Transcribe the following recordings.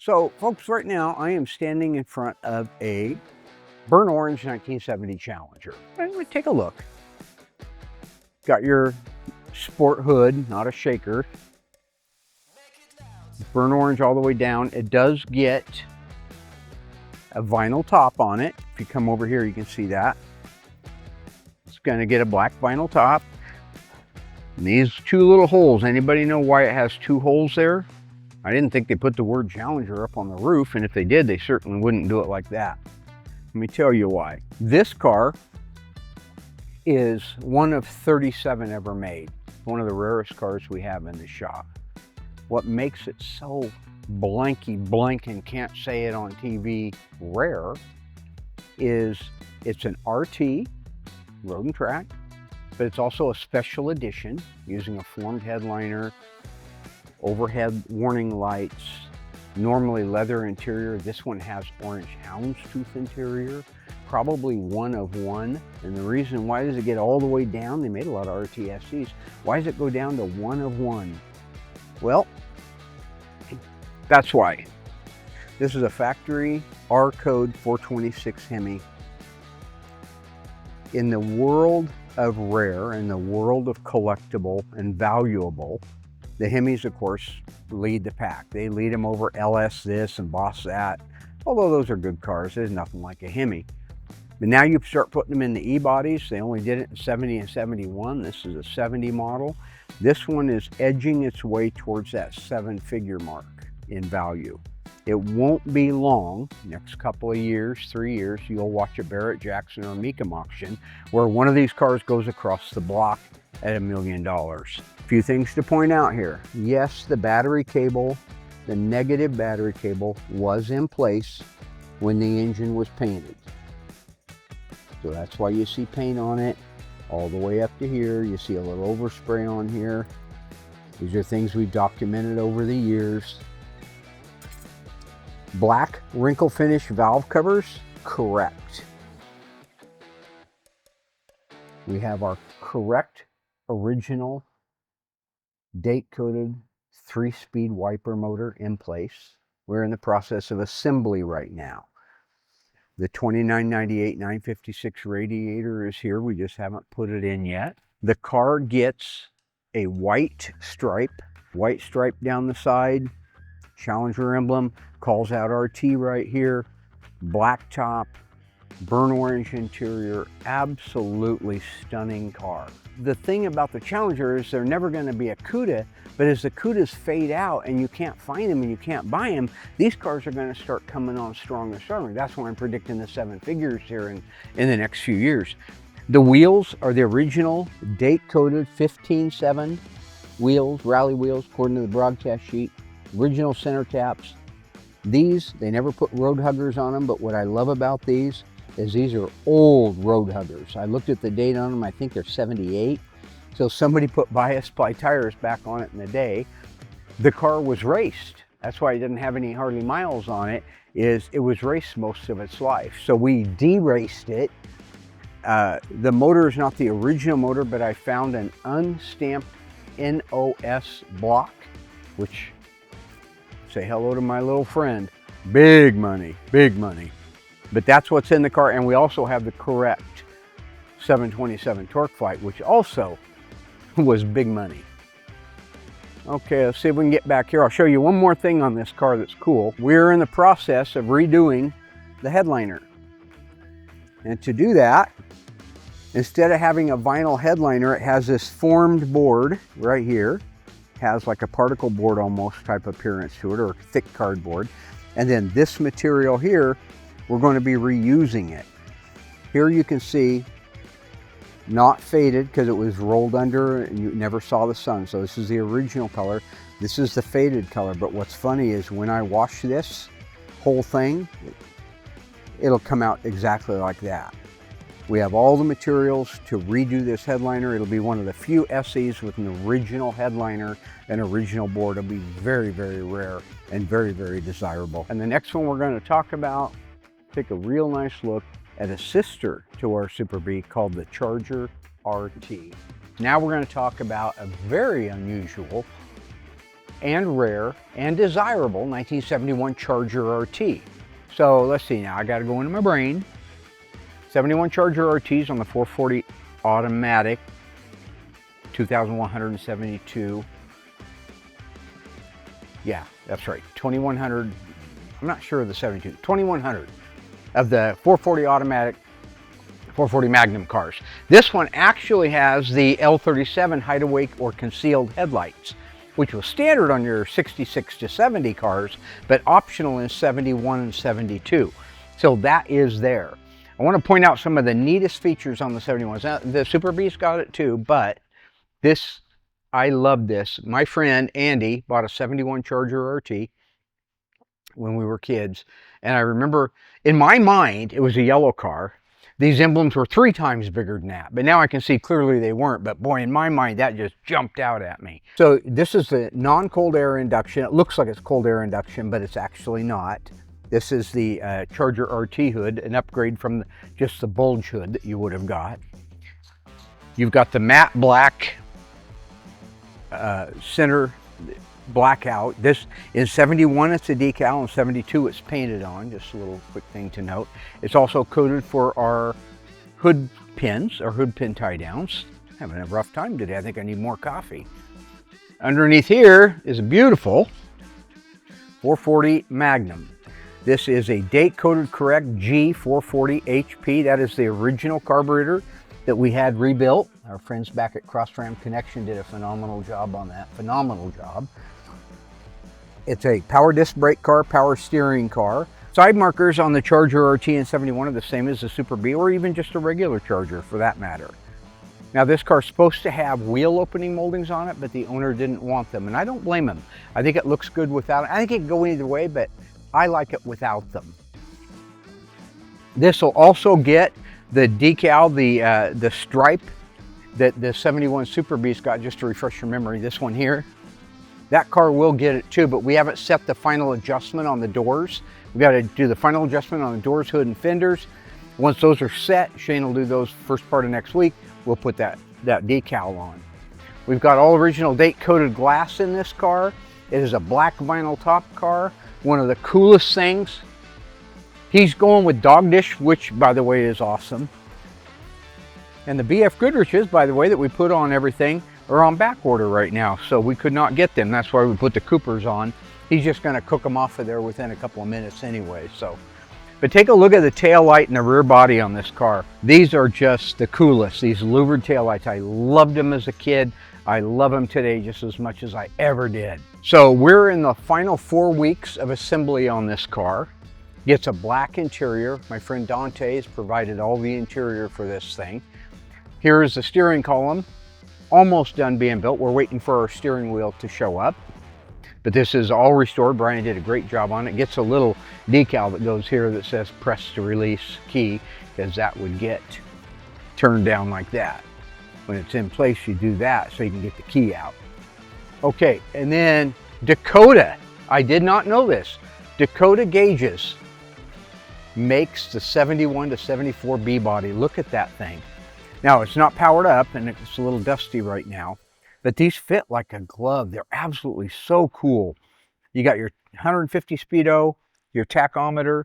So, folks, right now I am standing in front of a burnt orange 1970 Challenger. Take a look. Got your sport hood, not a shaker. Burnt orange all the way down. It does get a vinyl top on it. If you come over here, you can see that. It's going to get a black vinyl top. And these two little holes, anybody know why it has two holes there? I didn't think they put the word Challenger up on the roof, and if they did, they certainly wouldn't do it like that. Let me tell you why. This car is one of 37 ever made. One of the rarest cars we have in the shop. What makes it so blanky blank and can't say it on TV rare is it's an RT, road and track, but it's also a special edition using a formed headliner, overhead warning lights, normally leather interior. This one has orange houndstooth interior, probably one of one. And the reason why does it get all the way down? They made a lot of RTSCs. Why does it go down to one of one? Well, that's why. This is a factory R code 426 Hemi. In the world of rare, in the world of collectible and valuable, the Hemis, of course, lead the pack. They lead them over LS this and Boss that. Although those are good cars, there's nothing like a Hemi. But now you start putting them in the E-bodies. They only did it in 70 and 71. This is a 70 model. This one is edging its way towards that 7-figure mark in value. It won't be long, next couple of years, 3 years, you'll watch a Barrett Jackson or a Mecum auction where one of these cars goes across the block at $1 million. A few things to point out here. Yes, the battery cable, the negative battery cable was in place when the engine was painted. So that's why you see paint on it all the way up to here. You see a little overspray on here. These are things we've documented over the years. Black wrinkle finish valve covers, correct. We have our correct original date-coded 3-speed wiper motor in place. We're in the process of assembly right now. The 2998 956 radiator is here. We just haven't put it in yet. The car gets a white stripe down the side, Challenger emblem, calls out RT right here, black top, burnt orange interior, absolutely stunning car. The thing about the Challenger is they're never going to be a CUDA, but as the CUDAs fade out and you can't find them and you can't buy them, these cars are going to start coming on stronger and stronger. That's why I'm predicting the 7 figures here in the next few years. The wheels are the original date-coded 15.7 wheels, rally wheels, according to the broadcast sheet. Original center taps. These, they never put road huggers on them, but what I love about these is these are old road huggers. I looked at the date on them, I think they're 78. So somebody put bias ply tires back on it in the day. The car was raced. That's why it didn't have any hardly miles on it, is it was raced most of its life. So we de-raced it. The motor is not the original motor, but I found an unstamped NOS block, which, say hello to my little friend, big money, big money. But that's what's in the car, and we also have the correct 727 torque flight, which also was big money. Okay, let's see if we can get back here. I'll show you one more thing on this car that's cool. We're in the process of redoing the headliner. And to do that, instead of having a vinyl headliner, it has this formed board right here. Has like a particle board almost type appearance to it, or thick cardboard. And then this material here, we're going to be reusing it. Here you can see not faded because it was rolled under and you never saw the sun. So this is the original color. This is the faded color. But what's funny is when I wash this whole thing, it'll come out exactly like that. We have all the materials to redo this headliner. It'll be one of the few SEs with an original headliner and original board. It'll be very, very rare and very, very desirable. And the next one we're going to talk about, take a real nice look at a sister to our Super B called the Charger RT. Now we're going to talk about a very unusual and rare and desirable 1971 Charger RT. So let's see now, I gotta go into my brain. 71 Charger RTs on the 440 automatic, 2,172. Yeah, that's right, 2,100, I'm not sure of the 72, 2,100 of the 440 automatic 440 Magnum cars. This one actually has the L37 hide-awake or concealed headlights, which was standard on your 66 to 70 cars, but optional in 71 and 72. So that is there. I want to point out some of the neatest features on the 71s. Now, the Super B's got it too, but this, I love this. My friend Andy bought a 71 Charger RT when we were kids, and I remember in my mind it was a yellow car. These emblems were 3 times bigger than that, but now I can see clearly they weren't. But boy, in my mind, that just jumped out at me. So this is the non-cold air induction. It looks like it's cold air induction, but it's actually not. This is the Charger RT hood, an upgrade from just the bulge hood that you would have got. You've got the matte black center blackout. This in 71 it's a decal, and 72 it's painted on. Just a little quick thing to note. It's also coated for our hood pins, our hood pin tie downs. Having a rough time today. I think I need more coffee. Underneath here is a beautiful 440 Magnum. This is a date coated correct G440 HP. That is the original carburetor that we had rebuilt. Our friends back at Cross Ram Connection did a phenomenal job on that. Phenomenal job. It's a power disc brake car, power steering car. Side markers on the Charger RT and 71 are the same as the Super B, or even just a regular Charger for that matter. Now this car's supposed to have wheel opening moldings on it, but the owner didn't want them, and I don't blame him. I think it looks good without it. I think it can go either way, but I like it without them. This will also get the decal, the stripe that the 71 Super B's got. Just to refresh your memory, this one here, that car will get it too, but we haven't set the final adjustment on the doors. We got to do the final adjustment on the doors, hood, and fenders. Once those are set, Shane will do those first part of next week. We'll put that decal on. We've got all original date coated glass in this car. It is a black vinyl top car. One of the coolest things. He's going with dog dish, which by the way is awesome. And the BF Goodriches, by the way, that we put on everything are on back order right now, so we could not get them. That's why we put the Coopers on. He's just going to cook them off of there within a couple of minutes anyway. So, but take a look at the tail light and the rear body on this car. These are just the coolest. These louvered tail lights. I loved them as a kid. I love them today just as much as I ever did. So we're in the final 4 weeks of assembly on this car. It's a black interior. My friend Dante has provided all the interior for this thing. Here is the steering column, almost done being built. We're waiting for our steering wheel to show up, but this is all restored. Brian did a great job on it. It gets a little decal that goes here that says press to release key, because that would get turned down like that. When it's in place, you do that so you can get the key out. Okay, and then Dakota. I did not know this. Dakota Gauges makes the 71 to 74 B body. Look at that thing. Now, it's not powered up and it's a little dusty right now, but these fit like a glove. They're absolutely so cool. You got your 150 speedo, your tachometer,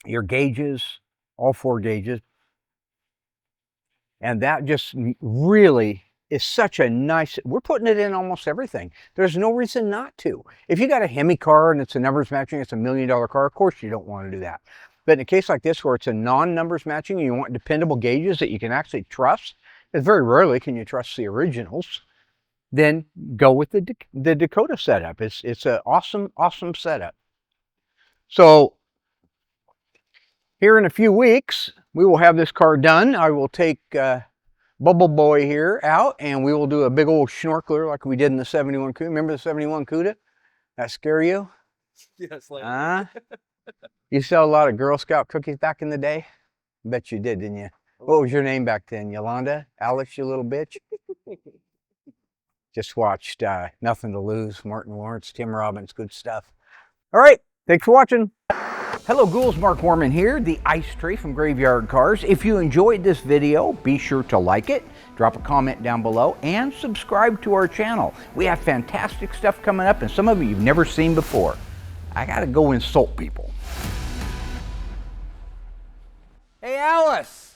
your gauges, all 4 gauges. And that just really is such a nice, we're putting it in almost everything. There's no reason not to. If you got a Hemi car and it's a numbers matching, it's $1 million car, of course you don't want to do that. But in a case like this where it's a non-numbers matching and you want dependable gauges that you can actually trust, because very rarely can you trust the originals, then go with the Dakota setup. It's an awesome, awesome setup. So here in a few weeks, we will have this car done. I will take Bubble Boy here out and we will do a big old snorkeler like we did in the 71 Cuda. Remember the 71 Cuda? That scare you? Yes. You sell a lot of Girl Scout cookies back in the day? I bet you did, didn't you? What was your name back then? Yolanda? Alex, you little bitch? Just watched Nothing to Lose, Martin Lawrence, Tim Robbins, good stuff. All right, thanks for watching. Hello ghouls, Mark Warman here, the Ice Tray from Graveyard Carz. If you enjoyed this video, be sure to like it, drop a comment down below, and subscribe to our channel. We have fantastic stuff coming up, and some of it you've never seen before. I gotta go insult people. Hey Alice!